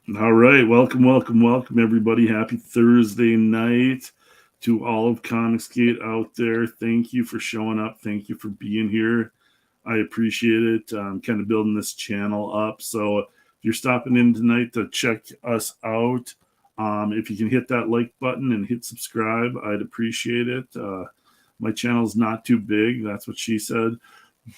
All right, welcome, everybody. Happy Thursday night to all of Comicsgate out there. Thank you for showing up. Thank you for being here. I appreciate it. Kind of building this channel up. So if you're stopping in tonight to check us out, if you can hit that like button and hit subscribe, I'd appreciate it. My channel's not too big. That's what she said,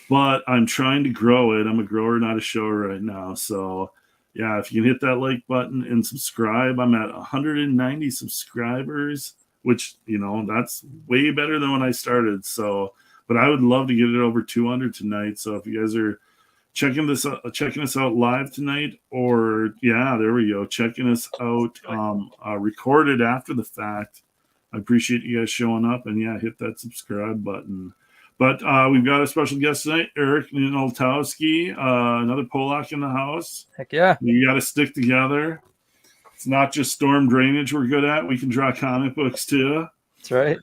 but I'm trying to grow it. I'm a grower, not a shower right now. So yeah, if you can hit that like button and subscribe, I'm at 190 subscribers, which, that's way better than when I started. So, but I would love to get it over 200 tonight. So if you guys are checking us out live tonight, or yeah, there we go, checking us out recorded after the fact, I appreciate you guys showing up, and yeah, hit that subscribe button. But we've got a special guest tonight, Eric Ninkowski, another Polak in the house. Heck yeah. You got to stick together. It's not just storm drainage we're good at. We can draw comic books too. That's right.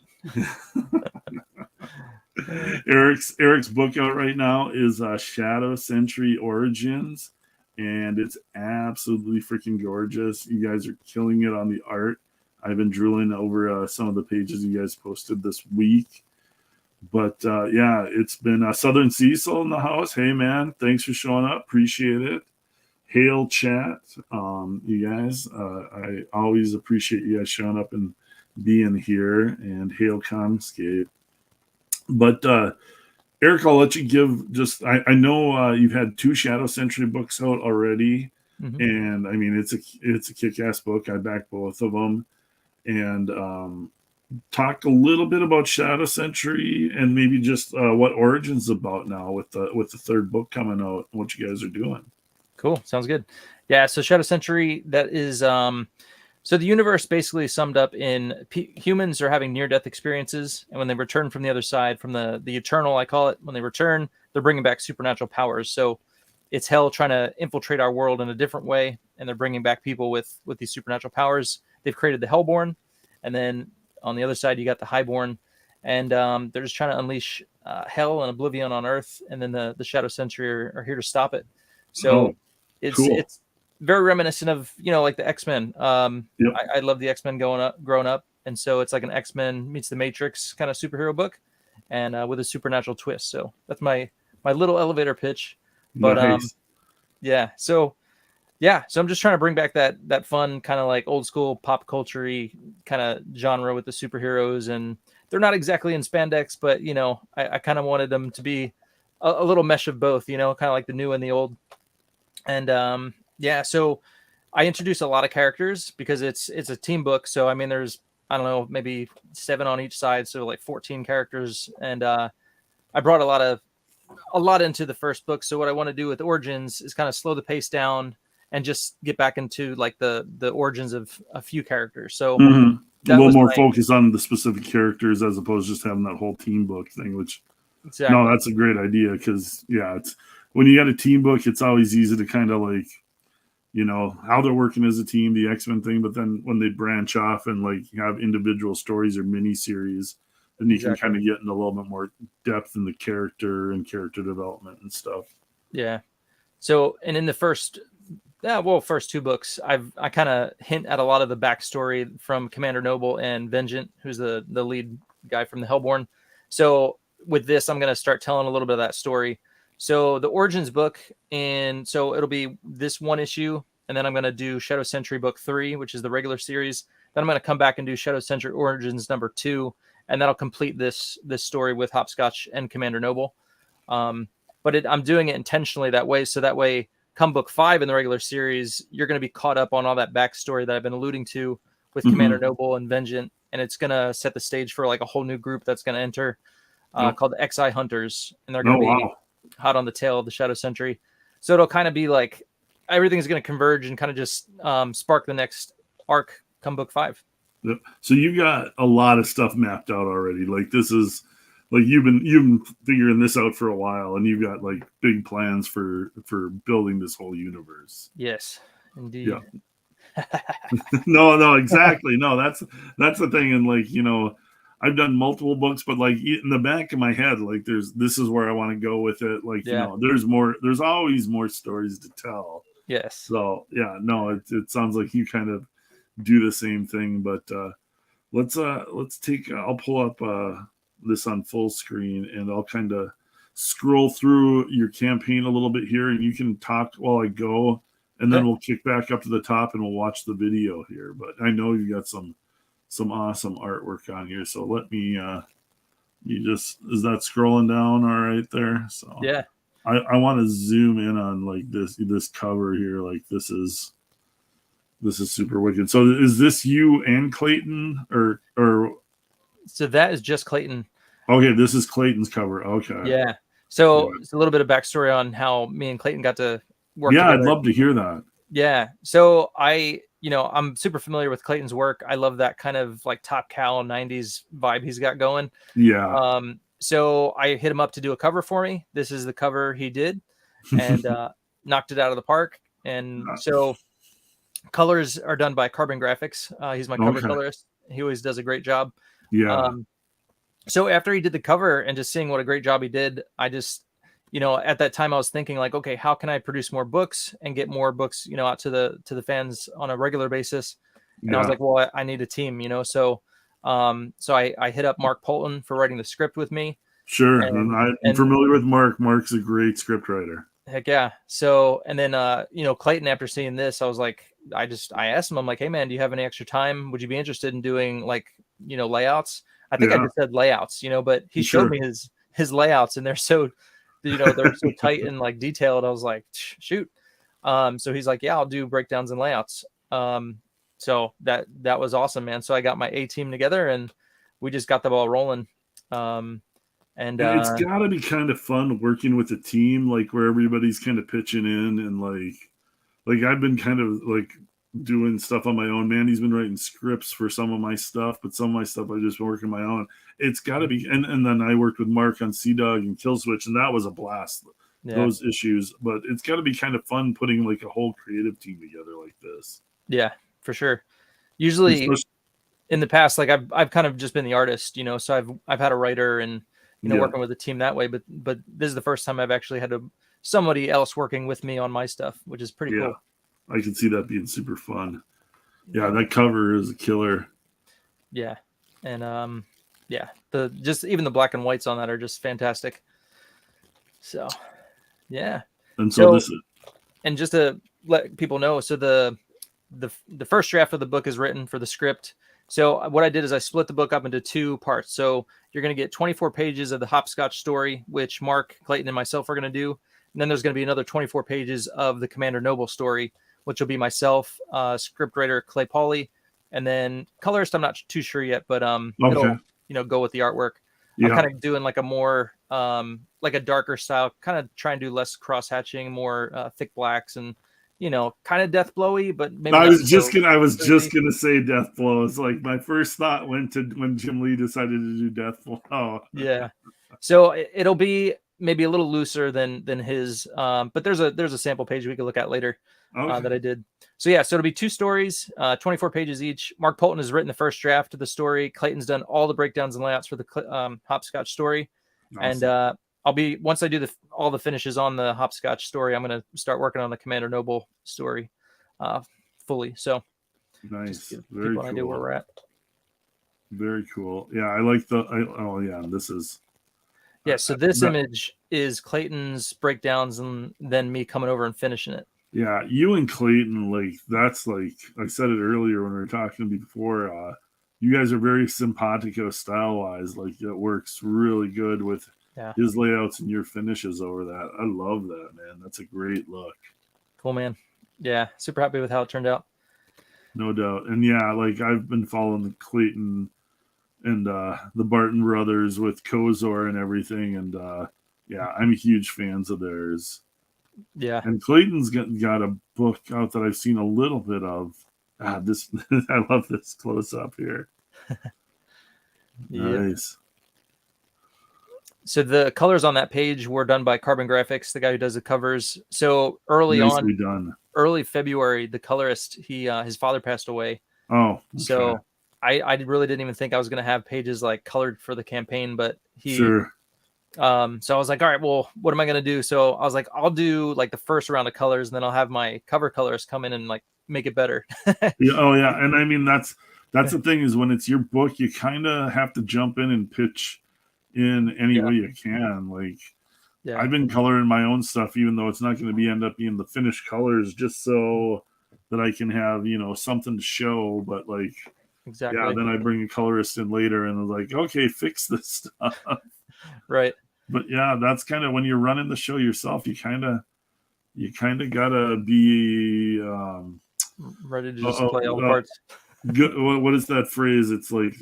Eric's book out right now is Shadow Sentry Origins, and it's absolutely freaking gorgeous. You guys are killing it on the art. I've been drooling over some of the pages you guys posted this week. But yeah, it's been Southern Cecil in the house. Hey man, thanks for showing up. Appreciate it. Hail chat, you guys. I always appreciate you guys showing up and being here. And hail Comicsgate. But Eric, I'll let you give just. I know you've had 2 Shadow Sentry books out already, and I mean it's a kick-ass book. I back both of them, and talk a little bit about Shadow Sentry and maybe just what Origins about now with the 3rd book coming out and what you guys are doing. Cool. Sounds good. Yeah. So Shadow Sentry, that is, so the universe basically summed up in humans are having near-death experiences. And when they return from the other side, from the eternal, I call it, when they return, they're bringing back supernatural powers. So it's hell trying to infiltrate our world in a different way. And they're bringing back people with these supernatural powers. They've created the Hellborn. And then on the other side, you got the Highborn, and they're just trying to unleash hell and oblivion on Earth. And then the Shadow Sentry are here to stop it. So it's very reminiscent of, like the X-Men. Yep. I love the X-Men growing up. And so it's like an X-Men meets the Matrix kind of superhero book, and with a supernatural twist. So that's my little elevator pitch. But nice. yeah. So I'm just trying to bring back that fun kind of like old school pop culture-y kind of genre with the superheroes, and they're not exactly in spandex, but I kind of wanted them to be a little mesh of both, kind of like the new and the old. And yeah, so I introduce a lot of characters because it's a team book. So I mean, there's, I don't know, maybe 7 on each side, so like 14 characters, and I brought a lot into the first book. So what I want to do with Origins is kind of slow the pace down and just get back into like the origins of a few characters. So a little more focus on the specific characters as opposed to just having that whole team book thing, which no, that's a great idea. Cause yeah, it's when you got a team book, it's always easy to kind of like, how they're working as a team, the X-Men thing. But then when they branch off and like have individual stories or mini series, then you can kind of get into a little bit more depth in the character and character development and stuff. Yeah. So, and in the first 2 books, I kind of hint at a lot of the backstory from Commander Noble and Vengeant, who's the lead guy from the Hellborn. So with this, I'm going to start telling a little bit of that story. So the Origins book, and so it'll be this 1 issue, and then I'm going to do Shadow Sentry book 3, which is the regular series. Then I'm going to come back and do Shadow Sentry Origins number 2, and that'll complete this story with Hopscotch and Commander Noble. But I'm doing it intentionally that way, so that way, come book 5 in the regular series, you're going to be caught up on all that backstory that I've been alluding to with Commander Noble and Vengeant, and it's going to set the stage for like a whole new group that's going to enter called the XI Hunters, and they're going to be hot on the tail of the Shadow Sentry. So it'll kind of be like everything's going to converge and kind of just spark the next arc come book 5. Yep. So you got a lot of stuff mapped out already. Like this is like you've been figuring this out for a while, and you've got like big plans for building this whole universe. Yes, indeed. Yeah. No, exactly. No, that's the thing. And like, I've done multiple books, but like in the back of my head, like this is where I want to go with it. Like, there's always more stories to tell. Yes. So yeah, no, it sounds like you kind of do the same thing. But let's take. I'll pull up this on full screen, and I'll kind of scroll through your campaign a little bit here, and you can talk while I go, and then Okay. we'll kick back up to the top and we'll watch the video here. But I know you got some awesome artwork on here, so let me. You just is that scrolling down all right there? So Yeah. I want to zoom in on like this cover here. Like this is super wicked. So is this you and Clayton or So that is just Clayton. okay, this is Clayton's cover. Okay. Yeah. So Yeah. it's a little bit of backstory on how me and Clayton got to work Yeah, I'd together. love to hear that. Yeah. So I'm super familiar with Clayton's work. I love that kind of like Top Cow 90s vibe he's got going. Yeah. So I hit him up to do a cover for me. This is the cover he did and knocked it out of the park. And so colors are done by Carbon Graphics. He's my cover colorist. He always does a great job. Yeah. So after he did the cover and just seeing what a great job he did, I just, at that time I was thinking like, okay, how can I produce more books and get more books, out to the fans on a regular basis? And I was like, well, I need a team, So I hit up Mark Polton for writing the script with me. Sure. And I'm familiar with Mark. Mark's a great script writer. Heck yeah. So, and then, Clayton, after seeing this, I was like, I asked him, I'm like, hey man, do you have any extra time? Would you be interested in doing like, layouts? I think I just said layouts, but he showed me his layouts and they're so, they're so tight and like detailed. I was like, shoot. So he's like, yeah, I'll do breakdowns and layouts. So that was awesome, man. So I got my A team together and we just got the ball rolling. And it's got to be kind of fun working with a team, like where everybody's kind of pitching in and like I've been kind of like doing stuff on my own. Mandy's been writing scripts for some of my stuff, but some of my stuff I've just been working my own. It's got to be, and then I worked with Mark on Sea Dog and Kill Switch, and that was a blast. Yeah. Those issues, but it's got to be kind of fun putting like a whole creative team together like this. Yeah, for sure. Usually, in the past, like I've kind of just been the artist, so I've had a writer and working with a team that way, but this is the first time I've actually had somebody else working with me on my stuff, which is pretty cool. I can see that being super fun. Yeah, that cover is a killer. Yeah. And even the black and whites on that are just fantastic. So yeah. And so this is, and just to let people know, so the first draft of the book is written for the script. So what I did is I split the book up into 2 parts. So you're going to get 24 pages of the hopscotch story, which Mark, Clayton, and myself are going to do. And then there's going to be another 24 pages of the Commander Noble story, which will be myself, scriptwriter Clay Pauly, and then colorist. I'm not too sure yet, but it'll go with the artwork. Yeah. I'm kind of doing like a more like a darker style, kind of try and do less cross hatching, more thick blacks, and kind of death blowy. But maybe I was just gonna say death blow. It's like my first thought went to when Jim Lee decided to do death blow. Yeah, so it'll be maybe a little looser than his, but there's a sample page we can look at later that I did. So yeah, so it'll be 2 stories, 24 pages each. Mark Polton has written the first draft of the story. Clayton's done all the breakdowns and layouts for the hopscotch story. Awesome. And once I do all the finishes on the hopscotch story, I'm going to start working on the Commander Noble story fully. So nice. Very cool. Idea where we're at. Very cool. Yeah, I like this is. Yeah, so this image is Clayton's breakdowns and then me coming over and finishing it. Yeah, you and Clayton, like that's like I said it earlier when we were talking before. You guys are very simpatico style wise. Like it works really good with his layouts and your finishes over that. I love that, man. That's a great look. Cool, man. Yeah, super happy with how it turned out. No doubt. And yeah, like I've been following the Clayton and the Barton brothers with Kozor and everything. And I'm huge fans of theirs. Yeah. And Clayton's got a book out that I've seen a little bit of. This I love this close up here. Nice. So the colors on that page were done by Carbon Graphics, the guy who does the covers. So early February, the colorist, his father passed away. Oh, okay. So I really didn't even think I was going to have pages like colored for the campaign, but he So I was like, all right, well, what am I gonna do? So I was like, I'll do like the first round of colors, and then I'll have my cover colors come in and like make it better. Yeah, oh yeah, and I mean that's the thing is when it's your book, you kind of have to jump in and pitch in any Yeah. way you can. Like Yeah. I've been coloring my own stuff, even though it's not going to be end up being the finished colors, just so that I can have something to show. But like, yeah, Exactly. then I bring a colorist in later, and they're like, okay, fix this stuff. Right. But yeah, that's kind of when you're running the show yourself. You kind of gotta be Ready to just play all the parts. good. What is that phrase? It's like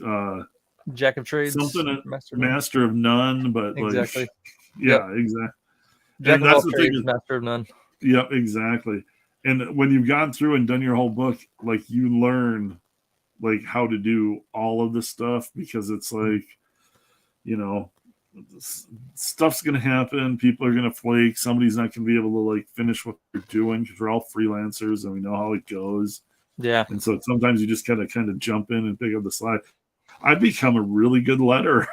Jack of trades, something master of none. master of none, but like, Exactly. Yep. yeah, exactly. Jack And of all that's the thing trades, is, master of none. yep, exactly. And when you've gone through and done your whole book, like you learn like how to do all of this stuff because it's like, you know, stuff's gonna happen. People are gonna flake. Somebody's not gonna be able to like finish what they're doing because we're all freelancers and we know how it goes. Yeah. And so sometimes you just gotta kind of jump in and pick up the slack. I've become a really good letterer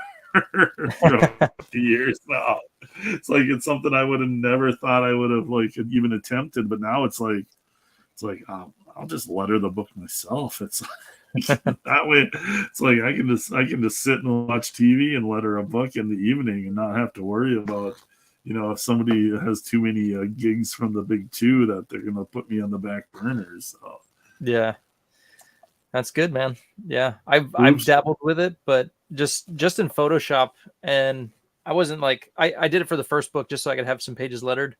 for a few years now. It's like it's something I would have never thought I would have like even attempted, but now it's like I'll just letter the book myself. It's like, that way it's like I can just sit and watch TV and letter a book in the evening and not have to worry about if somebody has too many gigs from the big two that they're gonna put me on the back burner. So Yeah. That's good, man. Yeah. I've dabbled with it, but just in Photoshop, and I wasn't like I did it for the first book just so I could have some pages lettered.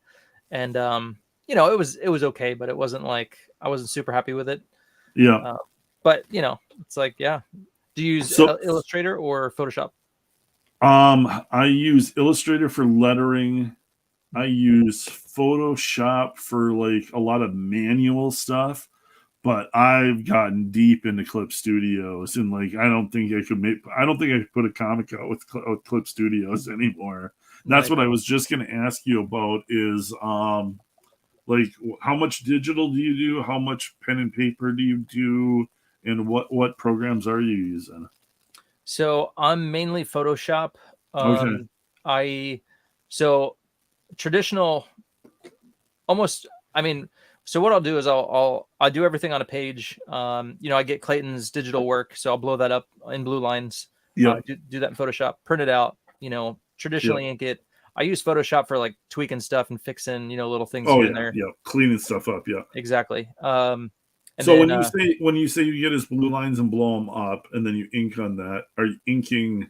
And it was okay, but it wasn't like I wasn't super happy with it. yeah. But it's like, yeah. Do you use Illustrator or Photoshop? I use Illustrator for lettering. I use Photoshop for like a lot of manual stuff, but I've gotten deep into Clip Studios and like I don't think I could put a comic out with Clip Studios anymore. That's Right. what I was just going to ask you about is like how much digital do you do? How much pen and paper do you do? And what programs are you using? So I'm mainly Photoshop. Okay. So traditional, almost. I mean, so what I'll do is I'll do everything on a page. I get Clayton's digital work, so I'll blow that up in blue lines. Yep. Do that in Photoshop, print it out. Traditionally ink it. I use Photoshop for like tweaking stuff and fixing little things here and there. Yeah, cleaning stuff up. Yeah. Exactly. So then, when you say you get his blue lines and blow them up, and then you ink on that, are you inking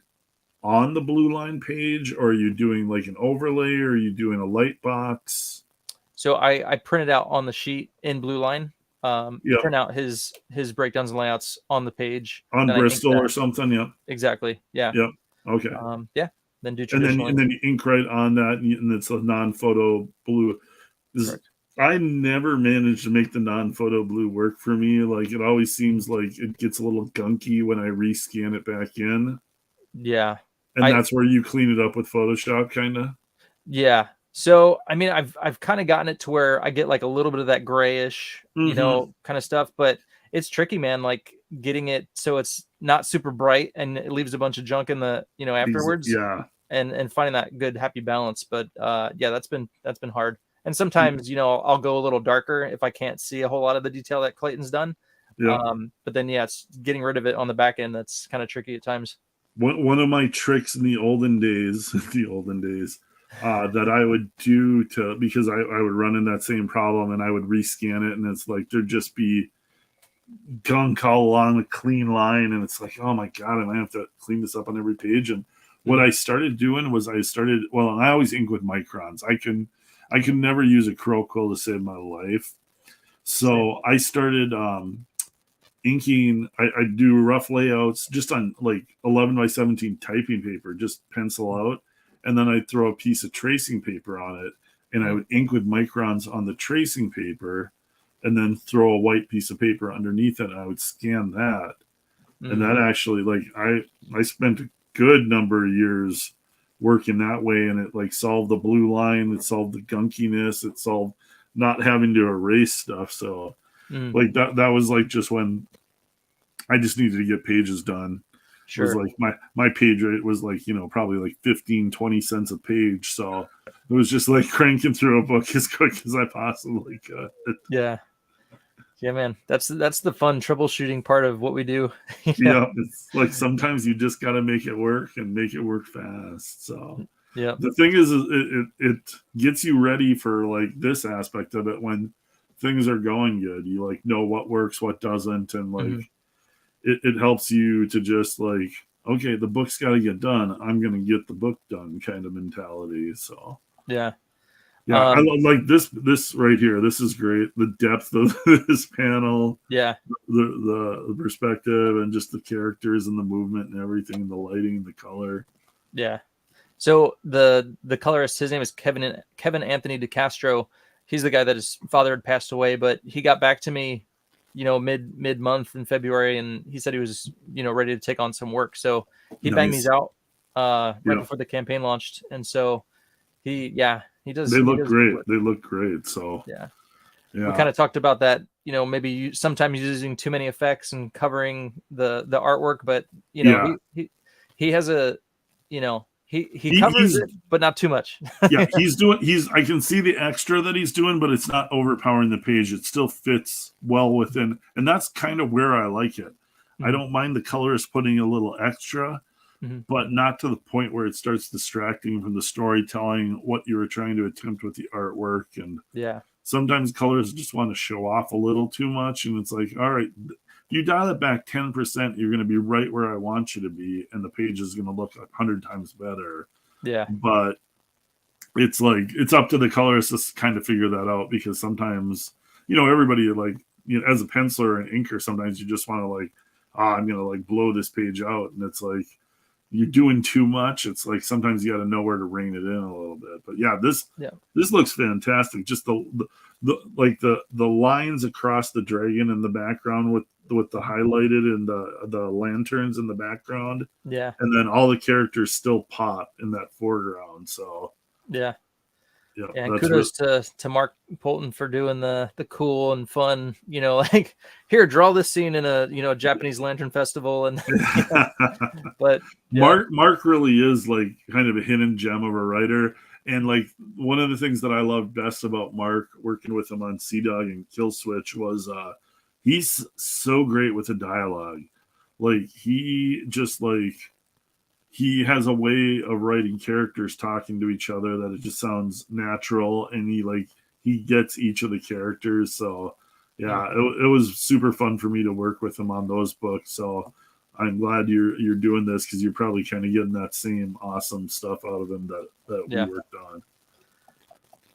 on the blue line page, or are you doing like an overlay, or are you doing a light box? So I print it out on the sheet in blue line. Yep. Print out his breakdowns and layouts on the page On Bristol or something. Yep. Exactly. Yeah. Yep. Okay. Yeah. Then do traditional. And then you ink right on that, and it's a non-photo blue. I never managed to make the non-photo blue work for me. Like it always seems like it gets a little gunky when I rescan it back in. Yeah. And that's where you clean it up with Photoshop, kind of. Yeah. So I mean, I've kind of gotten it to where I get like a little bit of that grayish, kind of stuff, but it's tricky, man. Like getting it so it's not super bright and it leaves a bunch of junk in the afterwards. Yeah. And finding that good happy balance, but yeah, that's been hard. And sometimes I'll go a little darker if I can't see a whole lot of the detail that Clayton's done. Yeah. But then it's getting rid of it on the back end that's kind of tricky at times. One of my tricks in the olden days, that I would do because I would run in that same problem and I would rescan it and it's like there'd just be gunk all along the clean line and it's like, oh my God, I might have to clean this up on every page. And what I started doing was and I always ink with microns. I can never use a crow quill to save my life. So I started inking. I do rough layouts just on like 11 by 17 typing paper, just pencil out. And then I'd throw a piece of tracing paper on it and I would ink with microns on the tracing paper and then throw a white piece of paper underneath it. And I would scan that. And that actually, like, I spent a good number of years working that way and it like solved the blue line. It solved the gunkiness. It solved not having to erase stuff. So like that was like just when I just needed to get pages done. Sure. was like my page rate was like, probably like 15-20 cents a page. So it was just like cranking through a book as quick as I possibly could. Yeah. Yeah, man. That's the fun troubleshooting part of what we do. Yeah, it's like sometimes you just got to make it work and make it work fast. So Yeah. the thing is it gets you ready for like this aspect of it when things are going good. You like know what works, what doesn't, and like it helps you to just like, okay, the book's got to get done. I'm going to get the book done kind of mentality. So yeah. yeah, I like this right here. This is great. The depth of this panel, Yeah. the perspective, and just the characters and the movement and everything, the lighting, the color. Yeah. So the colorist, his name is Kevin Anthony DeCastro. He's the guy that his father had passed away, but he got back to me, mid month in February, and he said he was, ready to take on some work. So he banged these out right before the campaign launched, and so he does. They look great. Work. They look great. So yeah. We kind of talked about that. Maybe sometimes using too many effects and covering the artwork, but he has a, he covers it, but not too much. Yeah, I can see the extra that he's doing, but it's not overpowering the page. It still fits well within, and that's kind of where I like it. I don't mind the colorist putting a little extra, but not to the point where it starts distracting from the storytelling, what you were trying to attempt with the artwork. And sometimes colorists just want to show off a little too much, and it's like, all right, you dial it back 10%, you're going to be right where I want you to be, and the page is going to look 100 times better. Yeah. But it's like, it's up to the colorist to kind of figure that out, because sometimes, everybody like, as a penciler and inker, sometimes you just want to like, I'm going to like blow this page out. And it's like, you're doing too much. It's like, sometimes you got to know where to rein it in a little bit. But this looks fantastic. Just the lines across the dragon in the background with the highlighted and the lanterns in the background, and then all the characters still pop in that foreground. So and kudos to Mark Polton for doing the cool and fun, like, here, draw this scene in a Japanese lantern festival. And but Mark really is like kind of a hidden gem of a writer. And like, one of the things that I love best about Mark, working with him on Sea Dog and Kill Switch, was he's so great with the dialogue. Like, he has a way of writing characters talking to each other that it just sounds natural, and he gets each of the characters. So it was super fun for me to work with him on those books. So I'm glad you're doing this, because you're probably kind of getting that same awesome stuff out of him that we worked on.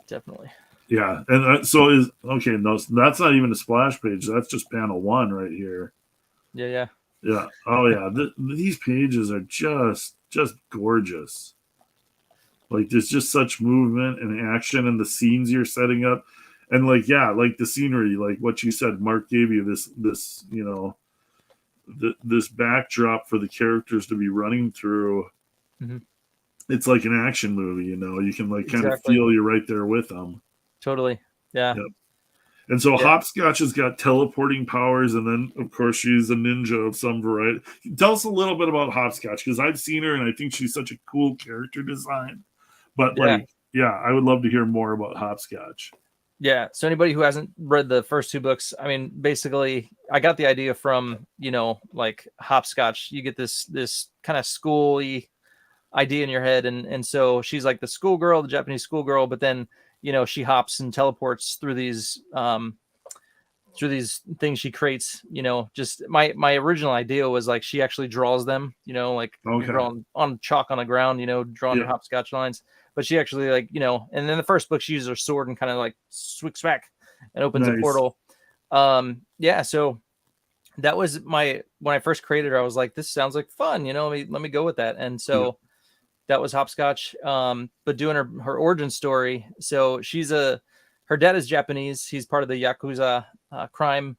Definitely. Yeah, and so that's not even a splash page. That's just panel 1 right here. Yeah. Oh yeah, these pages are just gorgeous. Like, there's just such movement and action, and the scenes you're setting up, and like the scenery, like what you said. Mark gave you this this backdrop for the characters to be running through. It's like an action movie. You can like kind of feel you're right there with them. Totally. Yeah. Yep. And so Hopscotch has got teleporting powers, and then, of course, she's a ninja of some variety. Tell us a little bit about Hopscotch, because I've seen her, and I think she's such a cool character design. But, I would love to hear more about Hopscotch. Yeah, so anybody who hasn't read the first 2 books, I mean, basically, I got the idea from, like, Hopscotch. You get this kind of school-y idea in your head, and so she's like the schoolgirl, the Japanese schoolgirl, but then she hops and teleports through these things she creates. Just my original idea was like, she actually draws them, like drawn on chalk on the ground, drawing hopscotch lines. But she actually and then the first book, she uses her sword and kind of like swicks back and opens a portal. So that was when I first created her, I was like, this sounds like fun, let me go with that. And so that was Hopscotch, but doing her origin story. So her dad is Japanese. He's part of the Yakuza crime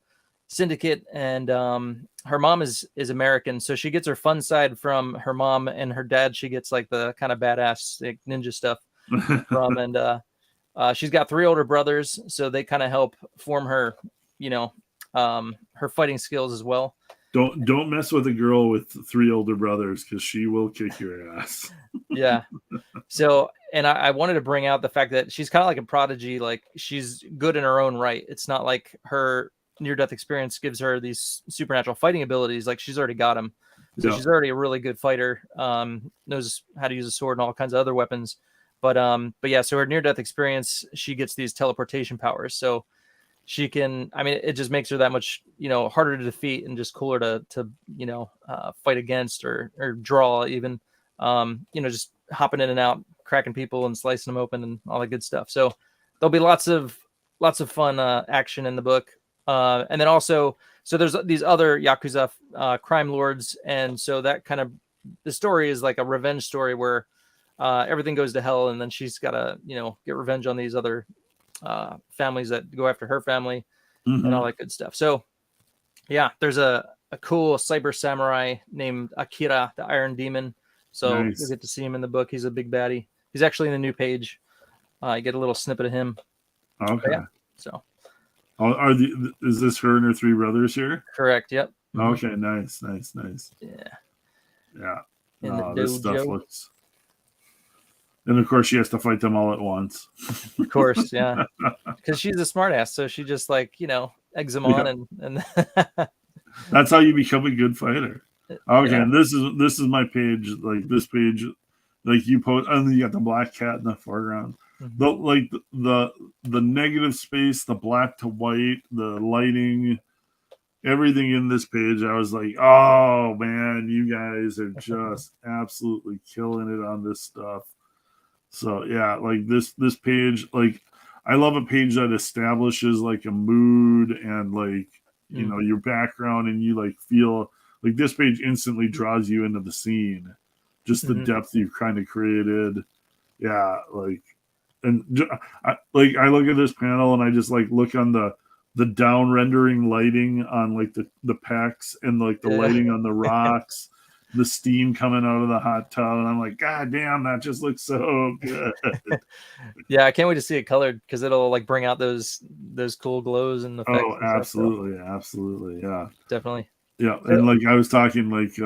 syndicate, and her mom is American. So she gets her fun side from her mom, and her dad, she gets like the kind of badass like, ninja stuff from. And she's got 3 older brothers, so they kind of help form her, her fighting skills as well. Don't mess with a girl with 3 older brothers because she will kick your ass. Yeah. So, and I wanted to bring out the fact that she's kind of like a prodigy. Like she's good in her own right. It's not like her near-death experience gives her these supernatural fighting abilities. Like she's already got them. So Yeah. she's already a really good fighter. Knows how to use a sword and all kinds of other weapons. But yeah, so her near-death experience, she gets these teleportation powers. So she can, I mean, it just makes her that much, harder to defeat and just cooler to fight against or draw even, just hopping in and out, cracking people and slicing them open and all that good stuff. So there'll be lots of fun action in the book. And then also, so there's these other Yakuza crime lords. And so that kind of, the story is like a revenge story where everything goes to hell. And then she's got to, get revenge on these other families that go after her family and all that good stuff. So yeah, there's a cool cyber samurai named Akira, the Iron Demon. So Nice. you'll get to see him in the book. He's a big baddie. He's actually in the new page. You get a little snippet of him. Okay. Yeah, so is this her and her 3 brothers here? correct. Yep. Okay. Nice. Yeah. In the This stuff dojo. looks. And of course, she has to fight them all at once. Of course, yeah. Because she's a smartass, so she just eggs them on and That's how you become a good fighter. Okay, yeah. and this is my page. Like this page, like you post, and then you got the black cat in the foreground. The negative space, the black to white, the lighting, everything in this page. I was like, oh man, you guys are just absolutely killing it on this stuff. So yeah, like this page, like I love a page that establishes like a mood and like your background, and you like feel like this page instantly draws you into the scene. Just the depth you've kind of created. Yeah, like and I look at this panel and I just like look on the down rendering lighting on like the packs and like the lighting on the rocks. The steam coming out of the hot tub, and I'm like, God damn, that just looks so good. Yeah, I can't wait to see it colored because it'll like bring out those cool glows and effects. Oh, absolutely, absolutely, yeah, definitely. Yeah, and like I was talking, like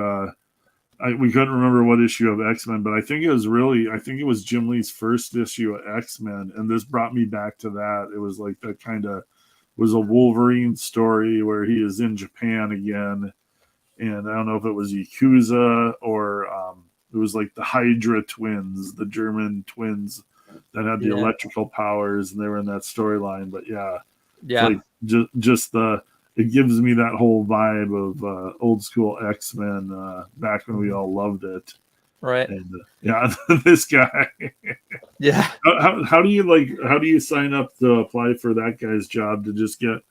we couldn't remember what issue of X-Men, but I think it was Jim Lee's first issue of X-Men, and this brought me back to that. It was like that kind of was a Wolverine story where he is in Japan again. And I don't know if it was Yakuza or it was like the Hydra twins, the German twins that had the electrical powers, and they were in that storyline. But yeah, like just it gives me that whole vibe of old school X-Men back when we all loved it. Right. And this guy. Yeah. How do you sign up to apply for that guy's job to just get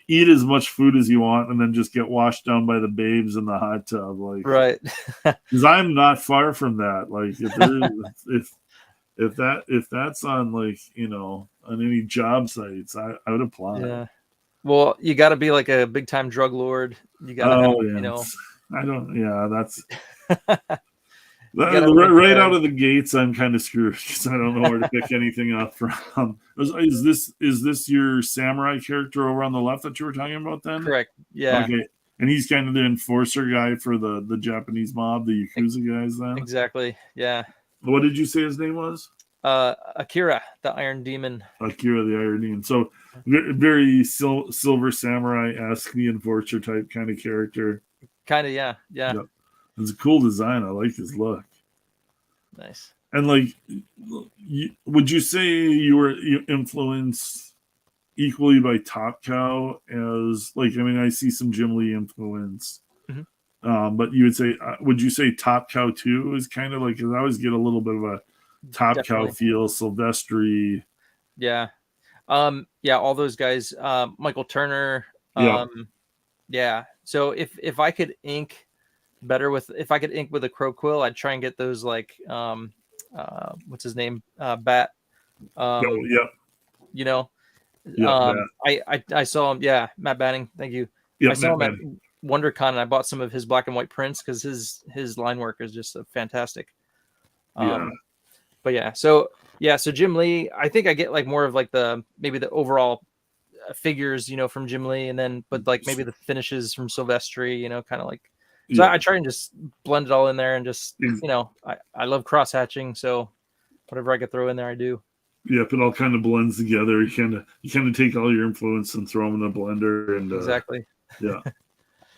eat as much food as you want and then just get washed down by the babes in the hot tub, like right? Because I'm not far from that. Like if that's on like on any job sites, I would apply. Yeah. Well, you got to be like a big time drug lord. You got to I don't. Yeah, that's. Right out of the gates, I'm kind of screwed because I don't know where to pick anything up from. Is this your samurai character over on the left that you were talking about then? Correct. Yeah. Okay. And he's kind of the enforcer guy for the Japanese mob, the Yakuza guys then? Exactly. Yeah. What did you say his name was? Akira, the Iron Demon. Akira, the Iron Demon. So very Silver Samurai-esque, the enforcer type kind of character. Kind of, yeah. Yeah. Yep. It's a cool design. I like his look. Nice. And like, would you say you influenced equally by Top Cow as like? I mean, I see some Jim Lee influence, but would you say Top Cow too is kind of like? Because I always get a little bit of a Top Cow feel, Silvestri. Yeah, yeah, all those guys. Michael Turner. Yeah. So if I could ink better if I could ink with a crow quill, I'd try and get those like what's his name, Bat. Bat. I saw him. Yeah, Matt Batting. Thank you. I saw him at WonderCon, and I bought some of his black and white prints because his line work is just fantastic. But so Jim Lee, I think I get like more of like maybe the overall figures, from Jim Lee, and then but like maybe the finishes from Silvestri, kind of like. So Yeah. I try and just blend it all in there, and just I love cross hatching, so whatever I could throw in there, I do. Yep, it all kind of blends together. You kind of take all your influence and throw them in the blender, and Exactly. Yeah.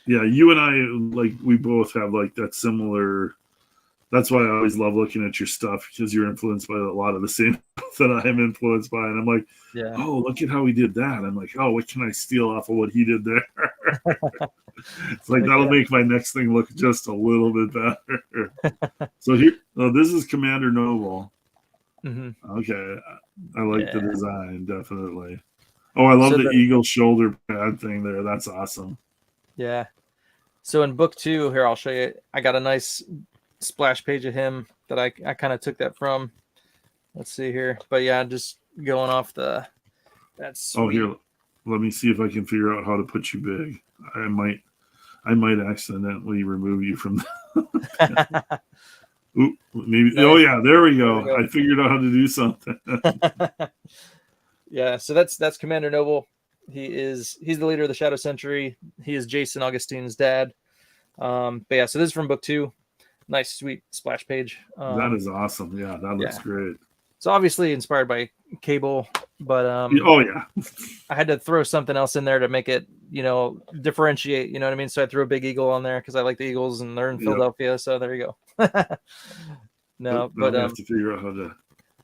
You and I, like, we both have like that similar. That's why I always love looking at your stuff, because you're influenced by a lot of the same that I am influenced by, and I'm like, Yeah. oh, look at how he did that. I'm like, oh, what can I steal off of what he did there? It's like, that'll make my next thing look just a little bit better. So here, this is Commander Noble. Mm-hmm. Okay, I like the design, definitely. Oh, I love the eagle shoulder pad thing there. That's awesome. Yeah. So in book 2 here, I'll show you. I got a nice splash page of him that I kind of took that from. Let's see here, but yeah, just going off the. That's oh, here, let me see if I can figure out how to put you big. I might accidentally remove you from. Ooh, maybe. Nice. Oh yeah, there we go. I figured out how to do something. Yeah, so that's Commander Noble. He's the leader of the Shadow Sentry. He is Jason Augustine's dad. But yeah, so this is from book 2. Nice, sweet splash page. That is awesome. Yeah, that looks great. It's obviously inspired by Cable, but oh yeah, I had to throw something else in there to make it, differentiate. You know what I mean? So I threw a big eagle on there because I like the Eagles and they're in Philadelphia. So there you go. No, but I have to figure out how to.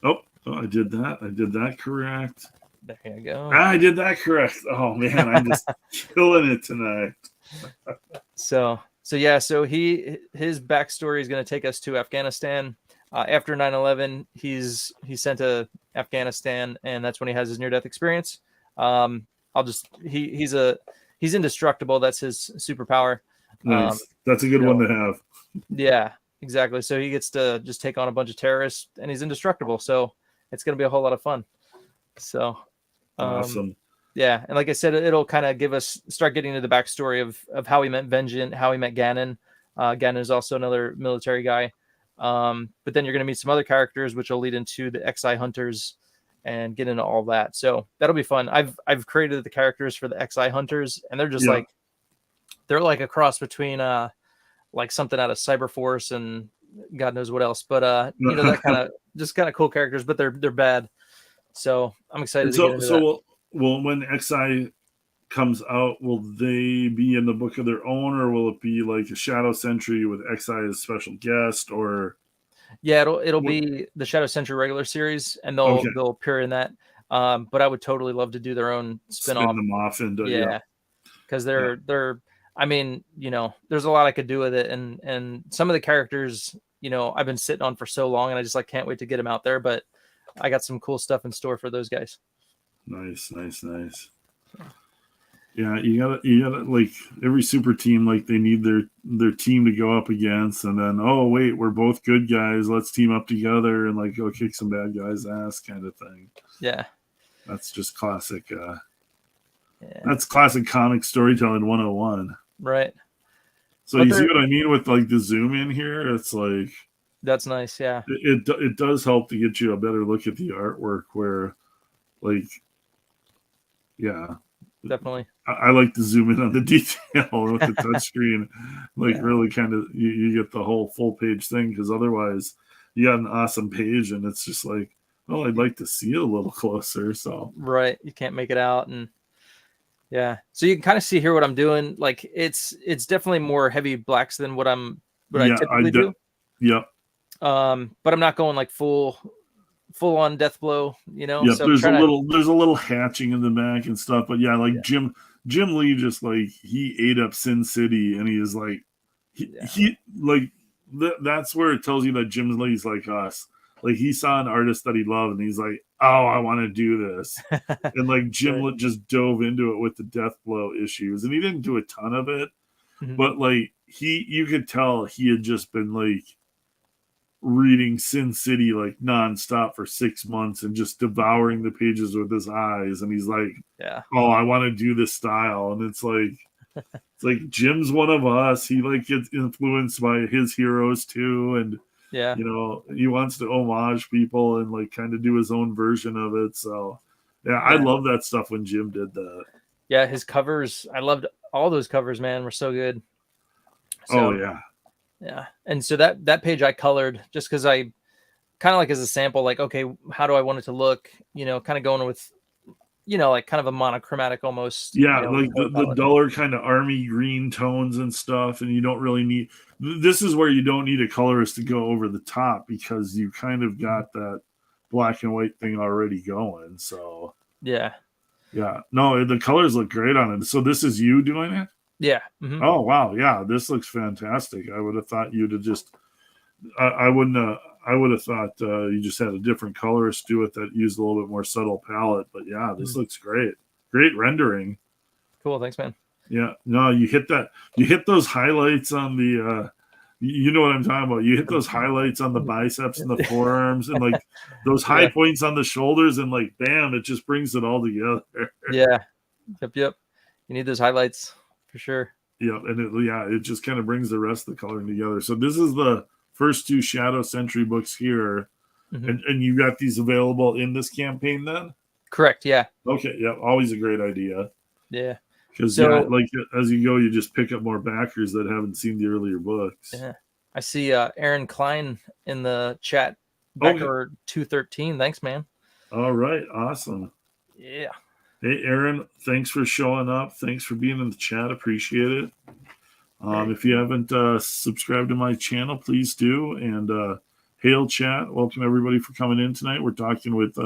Oh, I did that. I did that correct. There you go. I did that correct. Oh man, I'm just killing it tonight. So his backstory is going to take us to Afghanistan. After 9/11, he's sent to Afghanistan, and that's when he has his near-death experience. He's indestructible. That's his superpower. Nice. That's a good one to have. Yeah, exactly. So he gets to just take on a bunch of terrorists, and he's indestructible. So it's going to be a whole lot of fun. So awesome. Yeah, and like I said, it'll kind of start getting into the backstory of how he met Vengeance, how he met Gannon. Gannon is also another military guy. But then you're going to meet some other characters, which will lead into the XI Hunters and get into all that. So that'll be fun. I've created the characters for the XI Hunters, and they're just they're like a cross between like something out of Cyberforce and God knows what else. But that kind of cool characters, but they're bad. So I'm excited to get into that. Well, when XI comes out, will they be in the book of their own, or will it be like a Shadow Sentry with XI as special guest? Or it'll be the Shadow Sentry regular series, and they'll appear in that. But I would totally love to do their own spin-off. Spin them off into because they're. I mean, there's a lot I could do with it, and some of the characters, I've been sitting on for so long, and I just can't wait to get them out there. But I got some cool stuff in store for those guys. Nice. Yeah, you gotta like every super team, like they need their team to go up against, and then wait, we're both good guys, let's team up together and like go kick some bad guys' ass kind of thing. Yeah, that's just classic. That's classic comic storytelling 101. Right. So you see what I mean with like the zoom in here? It's like that's nice. Yeah, it does help to get you a better look at the artwork where, like. Yeah, definitely. I like to zoom in on the detail with the touchscreen. Really kind of you get the whole full page thing, because otherwise you got an awesome page and it's just like, well, I'd like to see it a little closer. So you can't make it out, and so you can kind of see here what I'm doing. Like it's definitely more heavy blacks than what I typically do. Yeah. But I'm not going like full on death blow, Yeah, so there's a little hatching in the back and stuff, but Jim Lee just like he ate up Sin City, and he is like he like that's where it tells you that Jim Lee's like us. Like he saw an artist that he loved, and he's like, oh, I want to do this. And like Jim just dove into it with the death blow issues, and he didn't do a ton of it, but like you could tell he had just been like reading Sin City like nonstop for 6 months and just devouring the pages with his eyes, and he's like, oh, I want to do this style. And it's like Jim's one of us. He like gets influenced by his heroes too, and he wants to homage people and like kind of do his own version of it. So Yeah, I love that stuff when Jim did that. Yeah, his covers, I loved all those covers, man, were so good. Oh So yeah. yeah. And so that page I colored just because I kind of like as a sample, like, okay, how do I want it to look? You know, kind of going with, you know, like kind of a monochromatic almost, you Yeah, know, like color the palette. duller kind of army green tones and stuff, and you don't really need. This is where you don't need a colorist to go over the top because you kind of got that black and white thing already going. So Yeah. yeah, no, the colors look great on it. So this is you doing it? Yeah. Mm-hmm. Oh wow, yeah, this looks fantastic. I would have thought you'd have just. I wouldn't. I would have thought you just had a different colorist do it that used a little bit more subtle palette. But yeah, this looks great. Great rendering. Cool. Thanks, man. Yeah, no, you hit that. You hit those highlights on the. You know what I'm talking about. You hit those highlights on the biceps and the forearms, and like those high Yeah. points on the shoulders, and like bam, it just brings it all together. Yeah. Yep. You need those highlights for sure. Yeah, and it just kind of brings the rest of the coloring together. So this is the first two Shadow Sentry books here, Mm-hmm. and you got these available in this campaign then? Correct. Yeah. Okay, yeah, always a great idea. Yeah. Because So like as you go, you just pick up more backers that haven't seen the earlier books. yeah, I see Aaron Klein in the chat. Okay. Becker 213. Thanks, man. All right, awesome. Yeah. Hey, Aaron, thanks for showing up. Thanks for being in the chat. Appreciate it. If you haven't subscribed to my channel, please do. And hail chat. Welcome everybody for coming in tonight. We're talking with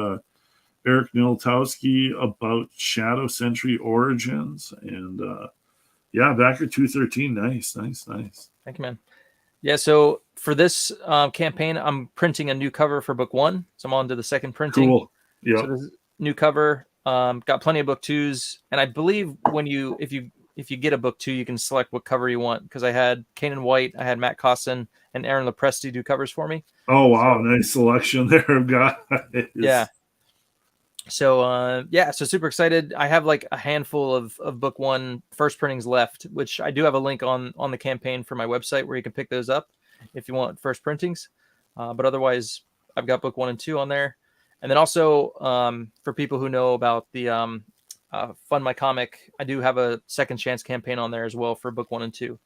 Eric Ninkowski about Shadow Sentry Origins. And yeah, Backer 213. Nice. Thank you, man. Yeah, so for this campaign, I'm printing a new cover for book 1. So I'm on to the second printing. Cool. Yeah. So this new cover, got plenty of book 2s, and I believe when if you get a book 2, you can select what cover you want. Because I had Kanan White, I had Matt Costin, and Aaron Lopresti do covers for me. Oh wow, nice selection there of guys. Yeah. So so super excited. I have like a handful of book 1 first printings left, which I do have a link on the campaign for my website where you can pick those up if you want first printings. But otherwise, I've got book 1 and 2 on there. And then also for people who know about the Fund My Comic, I do have a second chance campaign on there as well for book 1 and 2.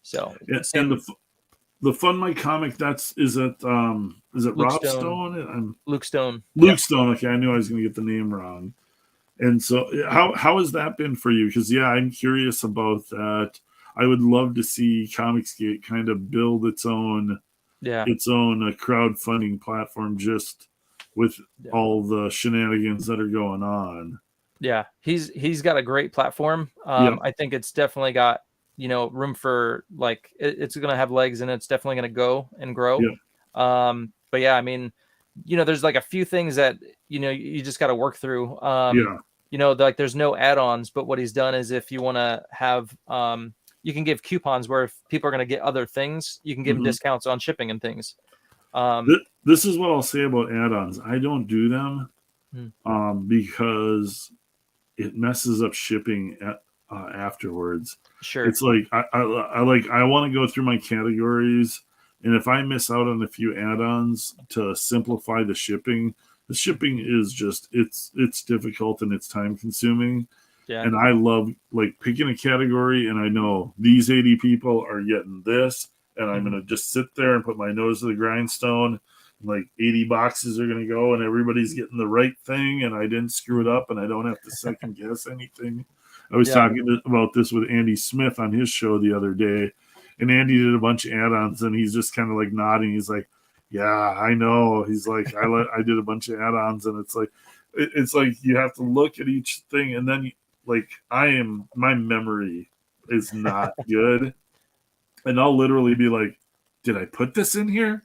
So and the Fund My Comic, is it Luke Rob Stone? Luke Stone. Luke Stone. Okay, I knew I was going to get the name wrong. And so, how has that been for you? Because I'm curious about that. I would love to see Comicsgate kind of build its own crowdfunding platform just with all the shenanigans that are going on. Yeah, he's got a great platform. I think it's definitely got room for like it's going to have legs, and it's definitely going to go and grow. Yeah. But yeah, I mean, there's like a few things that you just got to work through. Like there's no add-ons, but what he's done is if you want to have you can give coupons where if people are going to get other things, you can give them discounts on shipping and things. This is what I'll say about add-ons. I don't do them because it messes up shipping afterwards. Sure. It's like I want to go through my categories, and if I miss out on a few add-ons to simplify the shipping is just it's difficult and it's time consuming. Yeah. And I love like picking a category, and I know these 80 people are getting this, and I'm gonna just sit there and put my nose to the grindstone. Like 80 boxes are gonna go, and everybody's getting the right thing, and I didn't screw it up, and I don't have to second guess anything. I was talking about this with Andy Smith on his show the other day, and Andy did a bunch of add-ons, and he's just kind of like nodding. He's like, "Yeah, I know." He's like, "I did a bunch of add-ons," and it's like you have to look at each thing, and then like my memory is not good, and I'll literally be like, "Did I put this in here?"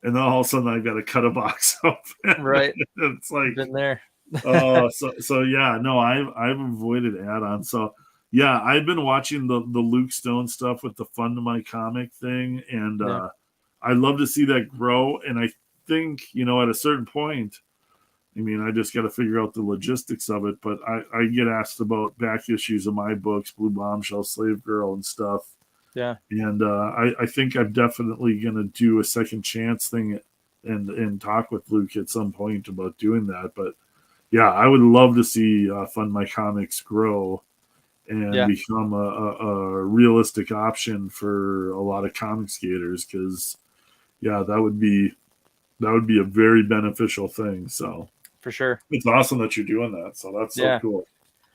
And then all of a sudden I've got to cut a box open. Right. It's like been there. So yeah, no, I've avoided add-ons. So yeah, I've been watching the Luke Stone stuff with the Fund My Comic thing, and I'd love to see that grow. And I think at a certain point, I mean, I just got to figure out the logistics of it. But I get asked about back issues of my books, Blue Bombshell, Slave Girl, and stuff. Yeah. And I think I'm definitely going to do a second chance thing and talk with Luke at some point about doing that. But yeah, I would love to see Fund My Comics grow and Yeah, become a realistic option for a lot of comic skaters, because yeah, that would be a very beneficial thing. So for sure. it's awesome that you're doing that. So that's so Yeah. cool.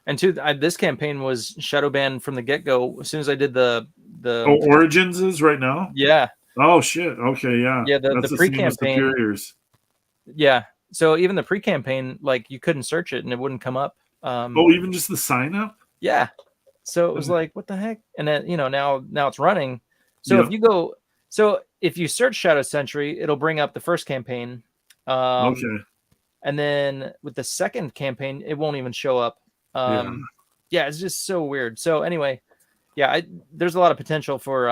And this campaign was shadow banned from the get go. As soon as I did Oh, the Origins is right now. yeah Oh shit. Okay, yeah, yeah that's the the pre same as campaign Superiors. yeah. So even the pre campaign, like you couldn't search it and it wouldn't come up. Oh, even just the sign up. Yeah. So it was like, what the heck? And then now it's running. So Yep. if you search Shadow Sentry, it'll bring up the first campaign. Okay. And then with the second campaign, it won't even show up. Yeah. Yeah, it's just so weird. So anyway, yeah, there's a lot of potential for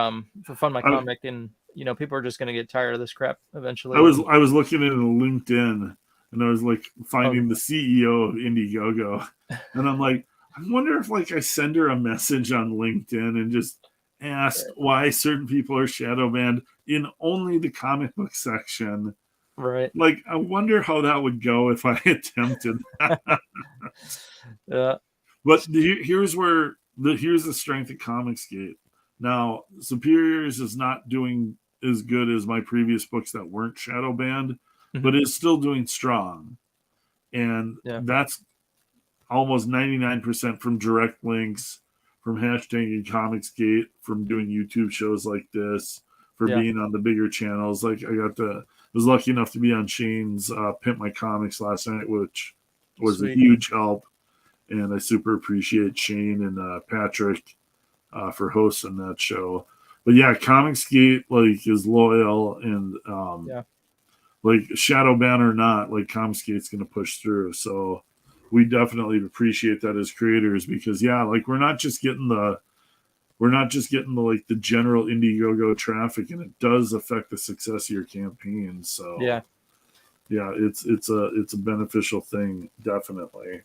Fund My I, Comic, and people are just gonna get tired of this crap I eventually. was And I was looking at LinkedIn, and I was like oh finding the CEO of Indiegogo, and I'm like, I wonder if like I send her a message on LinkedIn and just ask why certain people are shadow banned in only the comic book section. right, Like, I wonder how that would go if I attempted that. yeah, But here's the strength of Comicsgate. Now, Superiors is not doing as good as my previous books that weren't shadow banned, hmm but is still doing strong. And yeah, that's almost 99% from direct links, from hashtagging Comicsgate, from doing YouTube shows like this, for yeah, being on the bigger channels. Like was lucky enough to be on Shane's Pimp My Comics last night, which was a sweet, huge help. And I super appreciate Shane and Patrick for hosting that show. But yeah, Comicsgate like is loyal, and yeah, like shadow ban or not, like Comicsgate's going to push through. So we definitely appreciate that as creators, because yeah, like we're not just getting the like the general Indiegogo traffic, and it does affect the success of your campaign. So yeah. yeah, it's a beneficial thing, definitely.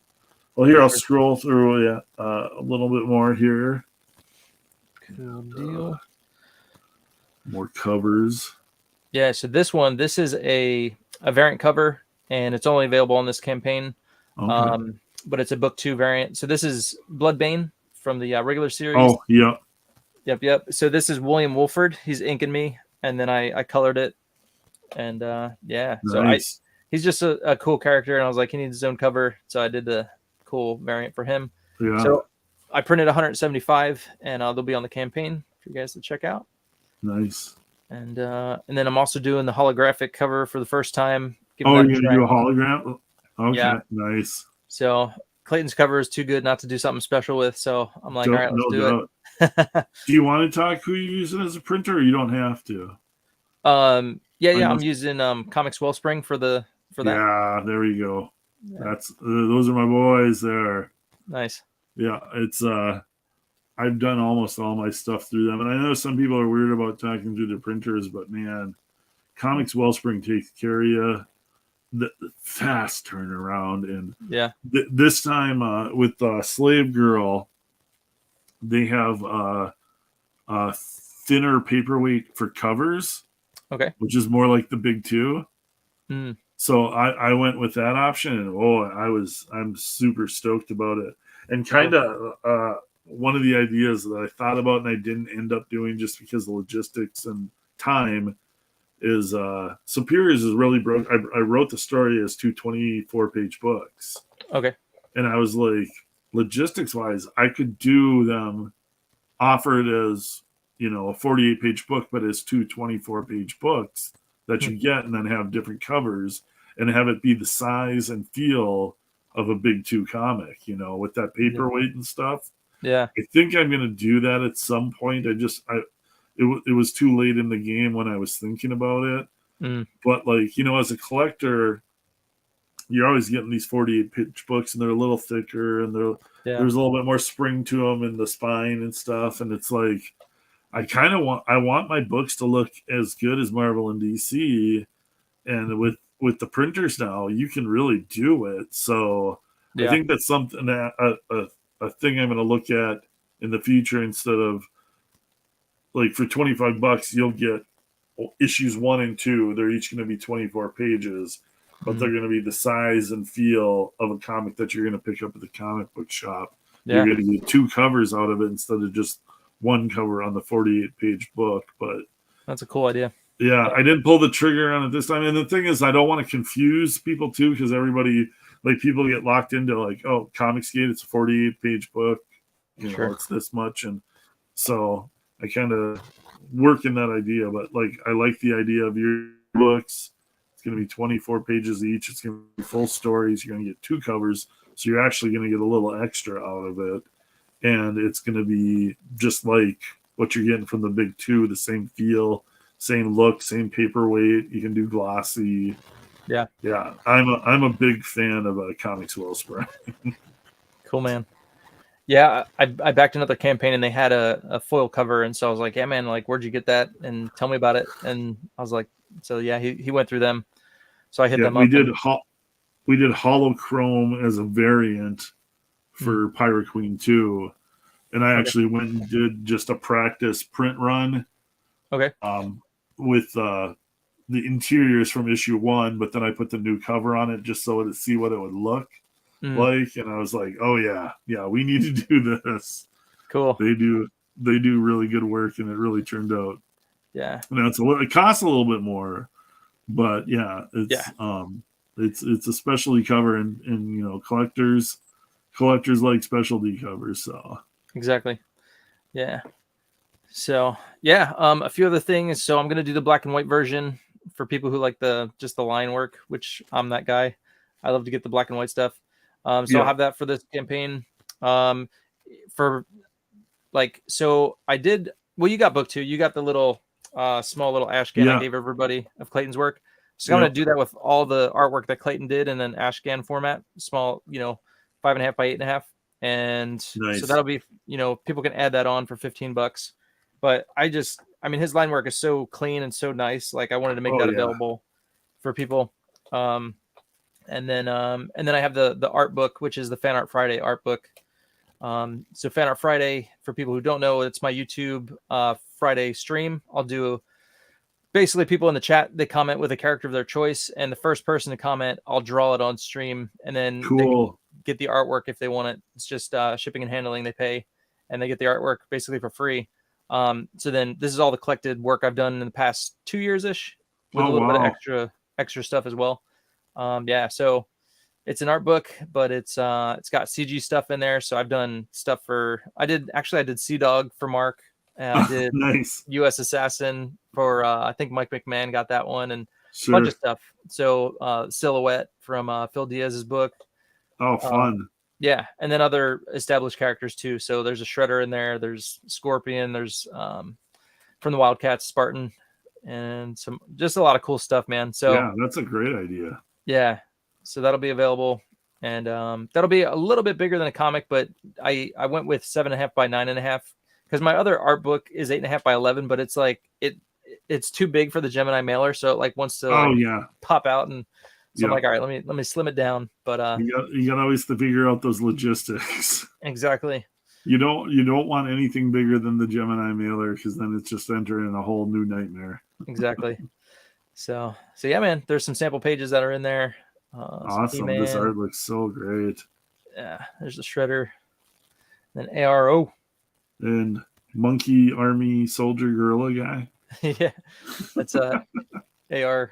Well, For here I'll sure. scroll through a little bit more here. Cool And, deal. more covers. Yeah, so this is a variant cover, and it's only available on this campaign. Okay. But it's a book 2 variant. So this is Bloodbane from the regular series. Oh, yeah. Yep. So this is William Wolford. He's inking me, and then I colored it, and yeah. So Nice. he's just a cool character, and I was like, he needs his own cover, so I did the cool variant for him. Yeah. So I printed 175, and they'll be on the campaign for you guys to check out. Nice. And then I'm also doing the holographic cover for the first time. Giving Oh, that a you're gonna try. do a hologram? Yeah. Okay. Nice. So Clayton's cover is too good not to do something special with. So I'm like, all right, let's No do doubt. it. Do you want to talk who you're using as a printer, or you don't have to? Yeah. I'm using Comics Wellspring for that. Yeah, there you go. Yeah. That's those are my boys there. Nice. Yeah, it's I've done almost all my stuff through them, and I know some people are weird about talking through the printers, but man, Comics Wellspring takes care of you. The fast turnaround, and Yeah. this time with Slave Girl, they have a thinner paperweight for covers, Okay. which is more like the big two. Mm. So I went with that option, and I'm super stoked about it. And kind of one of the ideas that I thought about and I didn't end up doing just because of logistics and time is Superiors is really broke. I wrote the story as two 24-page books, Okay. and I was like, logistics wise, I could do them, offer it as a 48-page book, but as two 24-page books that you get, and then have different covers and have it be the size and feel of a big two comic, with that paperweight and stuff. Yeah. I think I'm going to do that at some point. It was too late in the game when I was thinking about it. Mm. But like, as a collector, you're always getting these 48-page books, and they're a little thicker, and there's a little bit more spring to them in the spine and stuff. And it's like, I want my books to look as good as Marvel and DC. And with the printers now, you can really do it. So I think that's something that a thing I'm going to look at in the future. Instead of like, for $25, you'll get issues 1 and 2. They're each going to be 24 pages. but they're going to be the size and feel of a comic that you're going to pick up at the comic book shop. Yeah. You're going to get 2 covers out of it instead of just 1 cover on the 48-page book. But that's a cool idea. Yeah, I didn't pull the trigger on it this time. And the thing is, I don't want to confuse people too, because everybody, like, people get locked into like, oh, Comicsgate, it's a 48-page book, you know, it's this much. And so I kind of work in that idea, but like, I like the idea of your books. It's going to be 24 pages each. It's going to be full stories. You're going to get 2 covers. So you're actually going to get a little extra out of it. And it's going to be just like what you're getting from the big 2, the same feel, same look, same paperweight. You can do glossy. Yeah. I'm a big fan of Comics Wellspring. Cool, man. Yeah, I backed another campaign and they had a foil cover, and so I was like, yeah, man, like, where'd you get that? And tell me about it. And I was like, so yeah, he went through them. So I hit them up. We did holochrome as a variant for Pirate Queen 2, and I actually went and did just a practice print run. Okay. With the interiors from issue 1, but then I put the new cover on it just so to see what it would look like, and I was like, oh yeah, we need to do this. Cool. They do really good work, and it really turned out. Yeah. It costs a little bit more, but it's a specialty cover, and you know, collectors like specialty covers, so exactly. Yeah. So yeah, a few other things. So I'm gonna do the black and white version for people who like just the line work, which I'm that guy. I love to get the black and white stuff. I'll have that for this campaign. For like, so I did. Well, you got book 2. You got the little small little ashcan I gave everybody of Clayton's work. So I'm gonna do that with all the artwork that Clayton did in an ashcan format, small, 5.5 by 8.5, and so that'll be, people can add that on for $15. But his line work is so clean and so nice. Like, I wanted to make that available for people. And then I have the art book, which is the Fan Art Friday art book. So Fan Art Friday, for people who don't know, it's my YouTube Friday stream. I'll do basically people in the chat, they comment with a character of their choice, and the first person to comment, I'll draw it on stream, and then they can get the artwork if they want it. It's just shipping and handling they pay, and they get the artwork basically for free. So then this is all the collected work I've done in the past 2 years-ish with a little bit of extra stuff as well. So it's an art book, but it's got CG stuff in there. So I've done stuff I did Sea Dog for Mark. I did US Assassin for I think Mike McMahon got that one, and a bunch of stuff. So Silhouette from Phil Diaz's book. Oh, fun. Yeah, and then other established characters too. So there's a Shredder in there. There's Scorpion. There's from the Wildcats, Spartan, and just a lot of cool stuff, man. So yeah, that's a great idea. Yeah, so that'll be available, and that'll be a little bit bigger than a comic, but I went with 7.5 by 9.5 because my other art book is 8.5 by 11, but it's like it's too big for the Gemini mailer, so it like wants to pop out, and so I'm like, all right, let me slim it down. But you got always to figure out those logistics. Exactly. You don't want anything bigger than the Gemini mailer, because then it's just entering a whole new nightmare. Exactly. So yeah, man, there's some sample pages that are in there. Awesome. This art looks so great. Yeah, there's the Shredder, then ARO, and Monkey Army Soldier Gorilla guy. Yeah, that's AR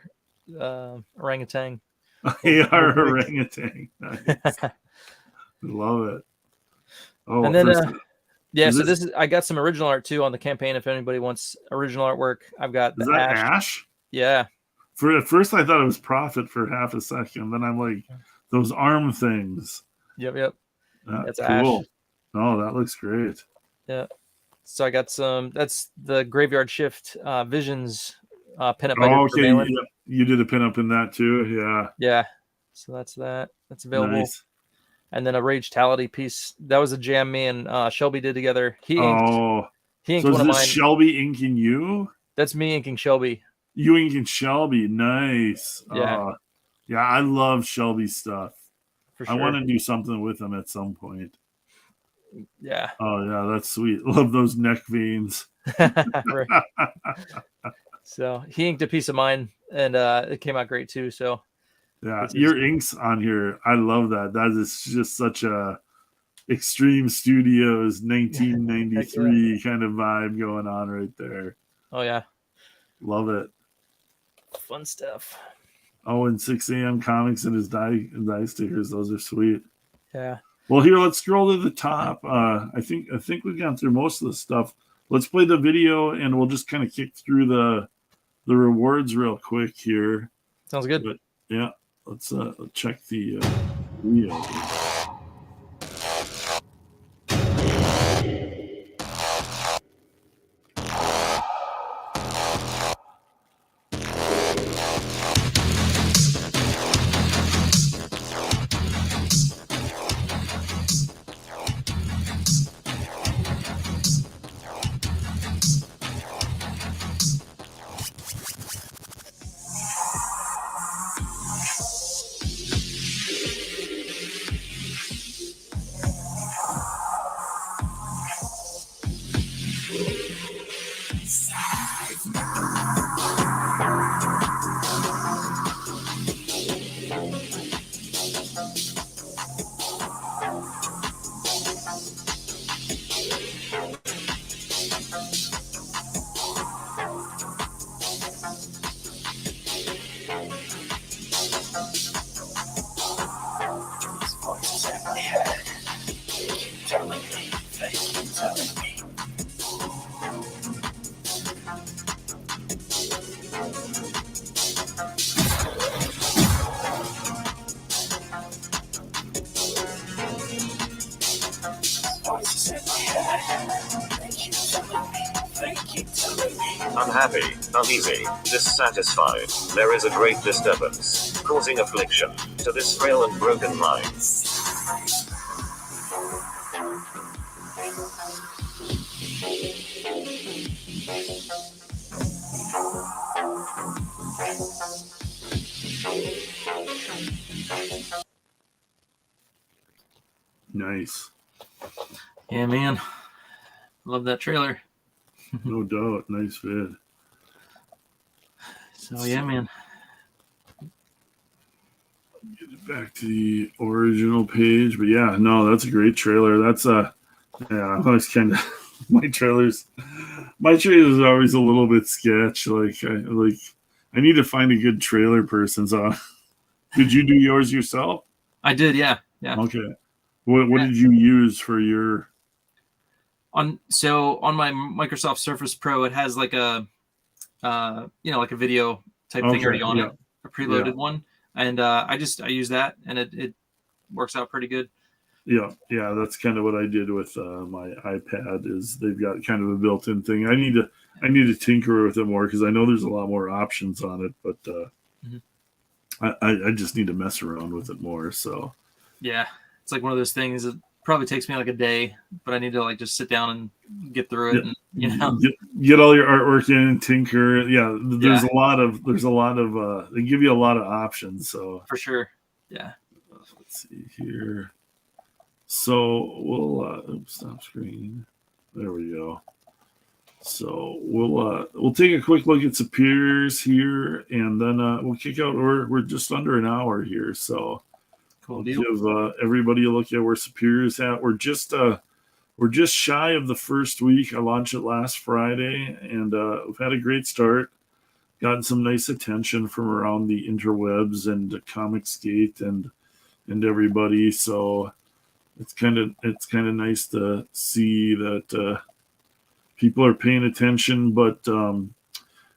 orangutan. AR orangutan. Nice. Love it. Oh, and then I got some original art too on the campaign. If anybody wants original artwork, I've got the Ash. Yeah. At first I thought it was Prophet for half a second. Then I'm like, those arm things. Yep. That's cool. Ash. Oh, that looks great. Yeah. So I got that's the Graveyard Shift Visions pinup. Okay. You did a pinup in that too. Yeah. Yeah. So that's that. That's available. Nice. And then a Ragetality piece. That was a jam me and Shelby did together. He inked so is one of this mine. Shelby inking you? That's me inking Shelby. You inking Shelby. Nice. Yeah. Yeah, I love Shelby stuff. For sure. I want to do something with him at some point. Yeah. Oh, yeah, that's sweet. Love those neck veins. Right. So he inked a piece of mine, and it came out great too. So Yeah, your inks on here, I love that. That is just such a Extreme Studios 1993 kind of vibe going on right there. Oh yeah, love it. Fun stuff. Oh, and 6 a.m. comics and his die stickers. Those are sweet. Yeah. Well, here, let's scroll to the top. I think we've gone through most of the stuff. Let's play the video, and we'll just kind of kick through the rewards real quick here. Sounds good. But yeah, let's check the video. Unhappy, uneasy, dissatisfied, there is a great disturbance, causing affliction, to this frail and broken mind. Nice. Yeah, man. Love that trailer. No doubt. Nice vid. So yeah, man. Get it back to the original page, but yeah, no, that's a great trailer. That's yeah, I always kind of my trailers are always a little bit sketch. I need to find a good trailer person. So, did you do yours yourself? I did, yeah. Okay. What did you use for your? On my Microsoft Surface Pro, it has like a like a video type thing already on it, a preloaded one, and I use that, and it works out pretty good. Yeah, that's kind of what I did with my iPad. Is they've got kind of a built-in thing. I need to tinker with it more because I know there's a lot more options on it, but I just need to mess around with it more. So yeah, it's like one of those things that probably takes me like a day, but I need to like just sit down and get through it. And, get all your artwork in and tinker. Yeah, there's a lot of they give you a lot of options. So for sure, yeah. Let's see here. So we'll stop screen. There we go. So we'll take a quick look at Superiors here, and then we'll kick out. We're just under an hour here, so. Cool. Give everybody a look at where Superior's at. We're just shy of the first week. I launched it last Friday, and we've had a great start. Gotten some nice attention from around the interwebs and Comicsgate and everybody. So it's kind of nice to see that people are paying attention, but.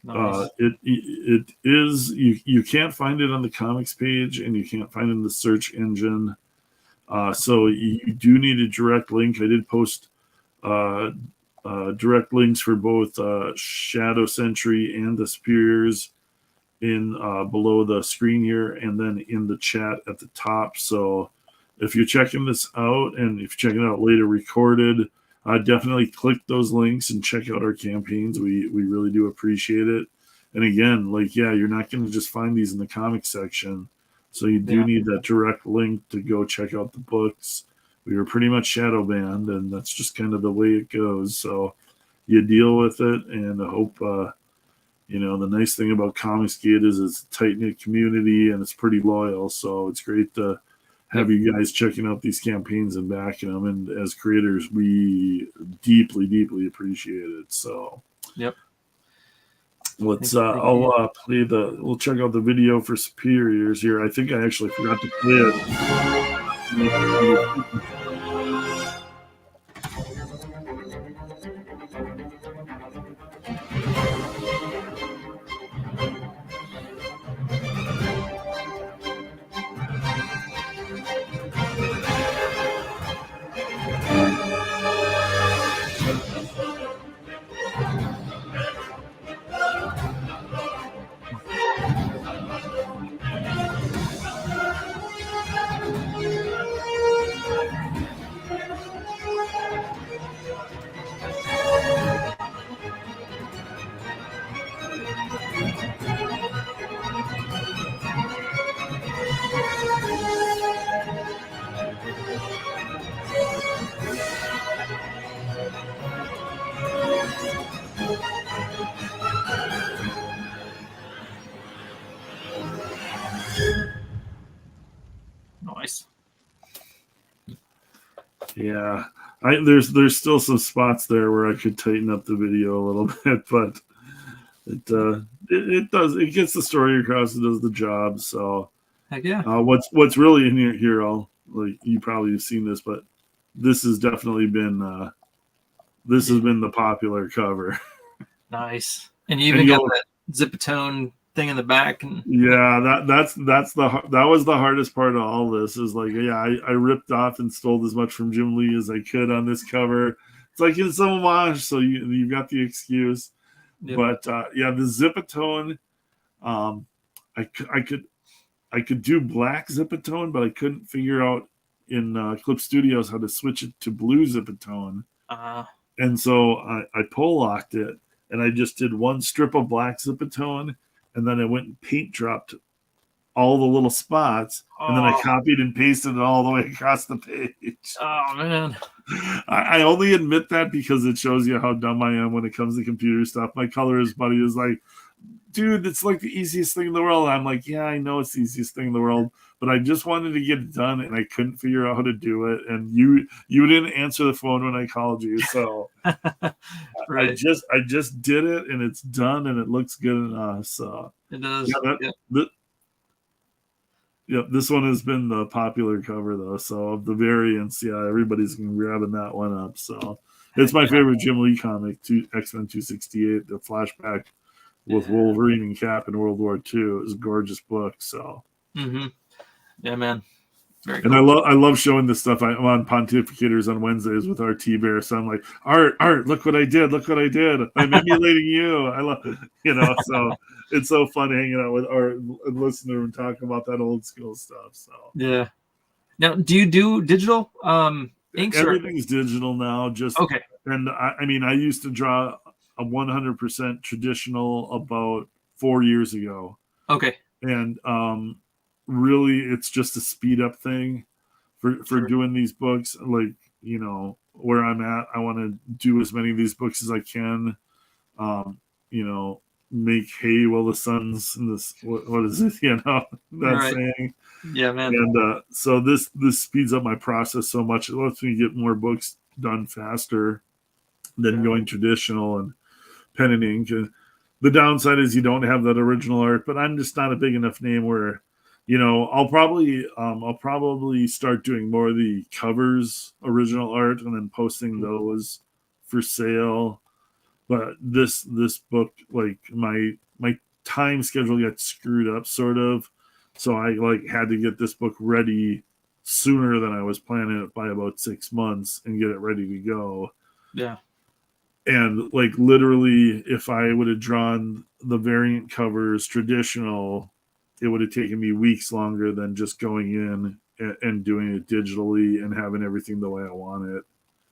Nice. It is you can't find it on the comics page, and you can't find it in the search engine. So you do need a direct link. I did post direct links for both Shadow Sentry and the Superiors in below the screen here, and then in the chat at the top. So if you're checking this out, and if you're checking it out later recorded, definitely click those links and check out our campaigns. We really do appreciate it. And again, you're not going to just find these in the comic section. So you do need that direct link to go check out the books. We were pretty much shadow banned, and that's just kind of the way it goes. So you deal with it, and I hope the nice thing about Comicsgate is it's a tight-knit community and it's pretty loyal. So it's great to have you guys checking out these campaigns and backing them. And as creators, we deeply, deeply appreciate it. So let's we'll check out the video for Superiors here. I think I actually forgot to play it. Nice. Yeah, there's still some spots there where I could tighten up the video a little bit, but it gets the story across. It does the job. So heck yeah. What's really in here? You probably have seen this, but this has definitely been has been the popular cover. Nice, and you even got that Zipatone thing in the back. And yeah, that was the hardest part of all this. Is I ripped off and stole as much from Jim Lee as I could on this cover. It's like it's a homage, so you've got the excuse. Yep. But the Zipatone, I could do black Zipatone, but I couldn't figure out in Clip Studios how to switch it to blue Zipatone. And so I pull locked it, and I just did one strip of black Zipatone, and then I went and paint dropped all the little spots, and then I copied and pasted it all the way across the page. Oh, man. I only admit that because it shows you how dumb I am when it comes to computer stuff. My colorist buddy is like, dude, it's like the easiest thing in the world. I'm like, yeah, I know it's the easiest thing in the world, but I just wanted to get it done, and I couldn't figure out how to do it. And you didn't answer the phone when I called you, so right. I just did it, and it's done, and it looks good enough. So it does. This one has been the popular cover though. So of the variants, everybody's been grabbing that one up. So it's my favorite Jim Lee comic, X-Men 268, the flashback with Wolverine and Cap in World War II. It was a gorgeous book. So yeah, man. Very cool. And I love showing this stuff. I'm on Pontificators on Wednesdays with our T-Bear. So I'm like, Art, look what I did. I'm emulating you. I love so it's so fun hanging out with Art and listening and talking about that old school stuff. So yeah. Now, do you do digital inks? Everything's digital now. Just okay. And I used to draw a 100% traditional about 4 years ago. Okay. And really, it's just a speed up thing for doing these books. Like, where I'm at, I want to do as many of these books as I can. Make hay while the sun's in this. What is it? That right. saying. Yeah, man. And so this speeds up my process so much. It lets me get more books done faster than going traditional and pen and ink. And the downside is you don't have that original art, but I'm just not a big enough name where, I'll probably start doing more of the covers, original art, and then posting those for sale. But this book, like my time schedule got screwed up sort of. So I had to get this book ready sooner than I was planning it by about 6 months and get it ready to go. Yeah. And literally, if I would have drawn the variant covers traditional, it would have taken me weeks longer than just going in and doing it digitally and having everything the way I want it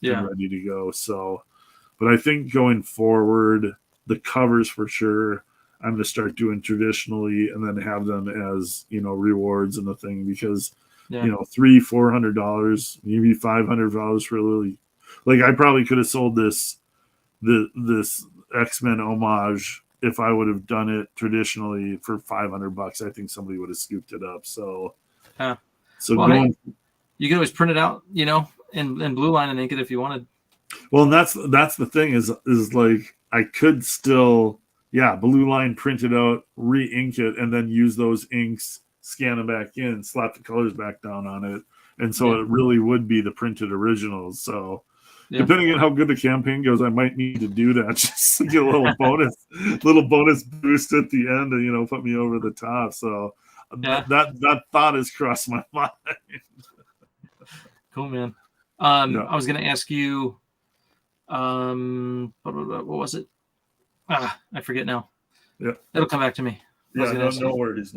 and ready to go. So, but I think going forward, the covers for sure, I'm going to start doing traditionally and then have them as, rewards and the thing because, $300-$400, maybe $500 for really, I probably could have sold this X-Men homage if I would have done it traditionally for $500, I think somebody would have scooped it up. So, well, going. Hey, you could always print it out, in blue line and ink it if you wanted. Well, and that's the thing is like I could still, blue line, print it out, re-ink it, and then use those inks, scan them back in, slap the colors back down on it, and so it really would be the printed originals. So depending on how good the campaign goes, I might need to do that just to get a little bonus boost at the end, and put me over the top. So that thought has crossed my mind. Cool, man. I was going to ask you. What was it? I forget now. Yeah, it'll come back to me. Yeah, no worries.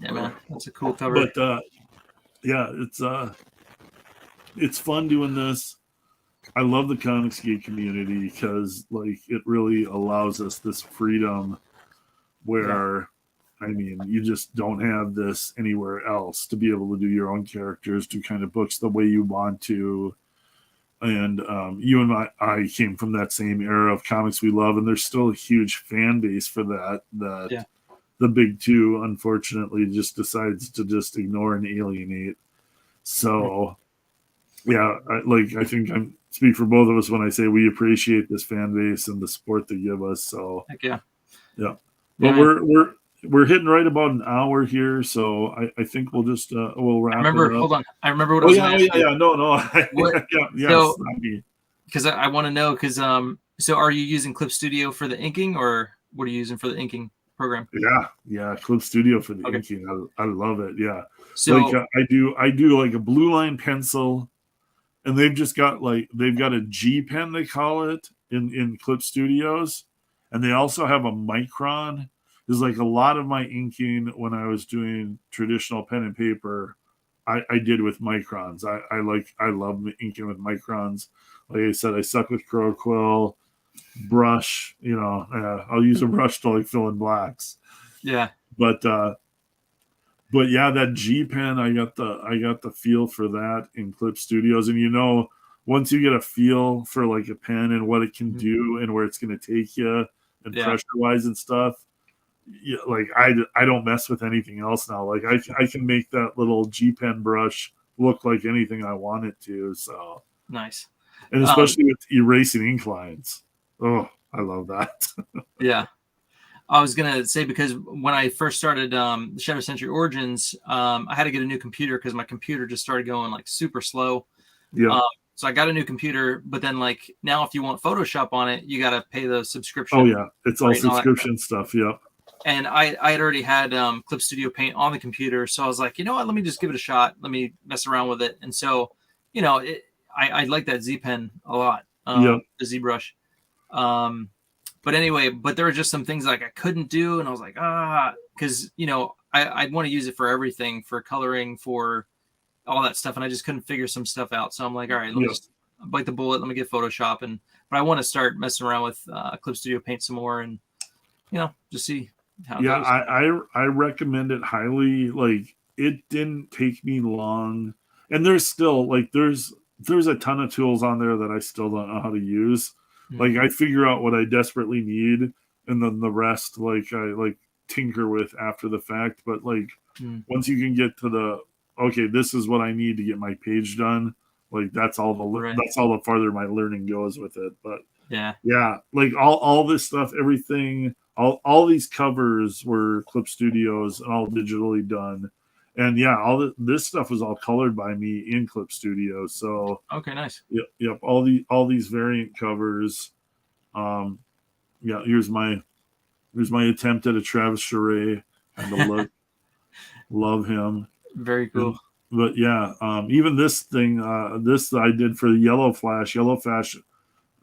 Yeah, man, that's a cool cover. But it's fun doing this. I love the Comicsgate community because it really allows us this freedom where you just don't have this anywhere else, to be able to do your own characters, do kind of books the way you want to. And you and I came from that same era of comics we love, and there's still a huge fan base for that. The big two, unfortunately, just decides to just ignore and alienate. So, I think I speak for both of us when I say we appreciate this fan base and the support they give us. So, heck yeah. But we're hitting right about an hour here, so I think we'll just we'll wrap. Hold on. I remember what I was going to ask you. No. Because I want to know, so are you using Clip Studio for the inking, or what are you using for the inking program? Yeah, Clip Studio for the inking. I love it. Yeah. So I do like a blue line pencil, and they've got a G pen, they call it, in Clip Studios, and they also have a micron. There's a lot of my inking when I was doing traditional pen and paper, I did with microns. I love inking with microns. Like I said, I suck with Crow Quill, brush. I'll use a brush to fill in blacks. Yeah. But that G pen, I got the feel for that in Clip Studios, and once you get a feel for a pen and what it can do and where it's going to take you and pressure wise and stuff. Yeah, I don't mess with anything else now. I can make that little G pen brush look like anything I want it to. So nice, and especially with erasing ink lines. Oh, I love that. Yeah, I was gonna say, because when I first started Shadow Sentry Origins, I had to get a new computer because my computer just started going super slow. Yeah. So I got a new computer, but then now if you want Photoshop on it, you got to pay the subscription. Oh yeah, it's all subscription stuff. Yep. And I had already had Clip Studio Paint on the computer, so I was like, you know what, let me just give it a shot. Let me mess around with it. And so, I like that Z Pen a lot, the Z Brush. But anyway, there were just some things I couldn't do, and I was like, because I'd want to use it for everything, for coloring, for all that stuff, and I just couldn't figure some stuff out. So I'm like, all right, let me just bite the bullet. Let me get Photoshop, but I want to start messing around with Clip Studio Paint some more, and just see. I recommend it highly. It didn't take me long, and there's still there's a ton of tools on there that I still don't know how to use. I figure out what I desperately need, and then the rest I tinker with after the fact. But once you can get to this is what I need to get my page done, that's all the farther my learning goes with it. But all this stuff, everything. All these covers were Clip Studios and all digitally done, and all this stuff was all colored by me in Clip Studio. So okay, nice. Yep. All these variant covers. Here's my attempt at a Travis Charest and the look. Love him. Very cool. But even this thing, this I did for the Yellow Flash. Yellow Flash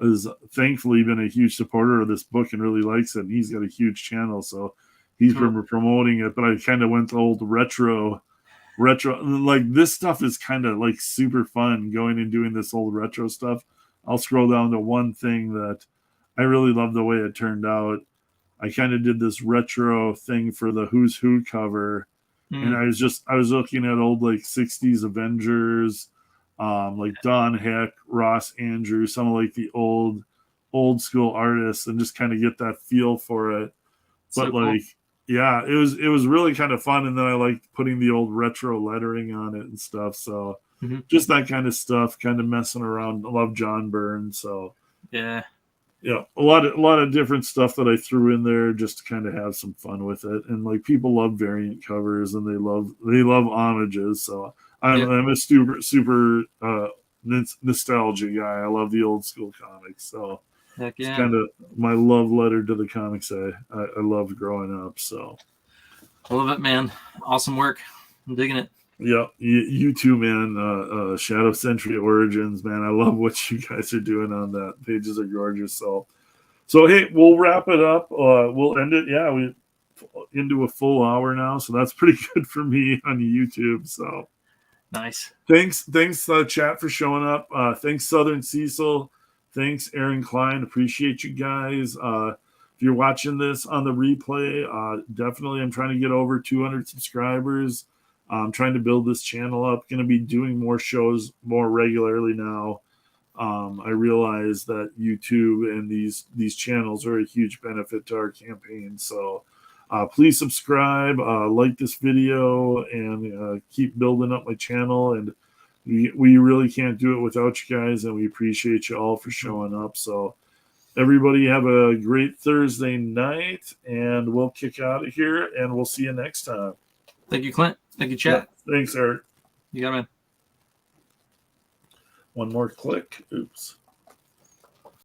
has thankfully been a huge supporter of this book and really likes it. And he's got a huge channel, so he's been promoting it. But I kind of went to old retro. This stuff is kind of super fun, going and doing this old retro stuff. I'll scroll down to one thing that I really love the way it turned out. I kind of did this retro thing for the Who's Who cover, and I was looking at old 60s Avengers. Don Heck, Ross Andrews, some of the old old school artists and just kind of get that feel for it. So But cool. like, yeah, it was really kind of fun. And then I liked putting the old retro lettering on it and stuff. So just that kind of stuff, kind of messing around. I love John Byrne. So Yeah. yeah, a lot of different stuff that I threw in there just to kind of have some fun with it. And like people love variant covers and they love homages. So I'm a super nostalgia guy. I love the old school comics. So Heck it's yeah. kind of my love letter to the comics I loved growing up. So I love it, man. Awesome work. I'm digging it. yeah, you too, man. Shadow Sentry Origins, man. I love what you guys are doing on that. Pages are gorgeous. So hey, we'll wrap it up. We'll end it. Yeah, we into a full hour now, so that's pretty good for me on YouTube. So Nice. thanks, chat for showing up. Thanks, Southern Cecil. Thanks, Aaron Klein. Appreciate you guys. If you're watching this on the replay, definitely I'm trying to get over 200 subscribers. I'm trying to build this channel up. Going to be doing more shows more regularly now. I realize that YouTube and these channels are a huge benefit to our campaign. So please subscribe, like this video, and keep building up my channel. And we really can't do it without you guys, and we appreciate you all for showing up. So everybody have a great Thursday night, and we'll kick out of here, and we'll see you next time. Thank you, Clint. Thank you, chat. Yeah, thanks, Eric. You got it, man. One more click. Oops.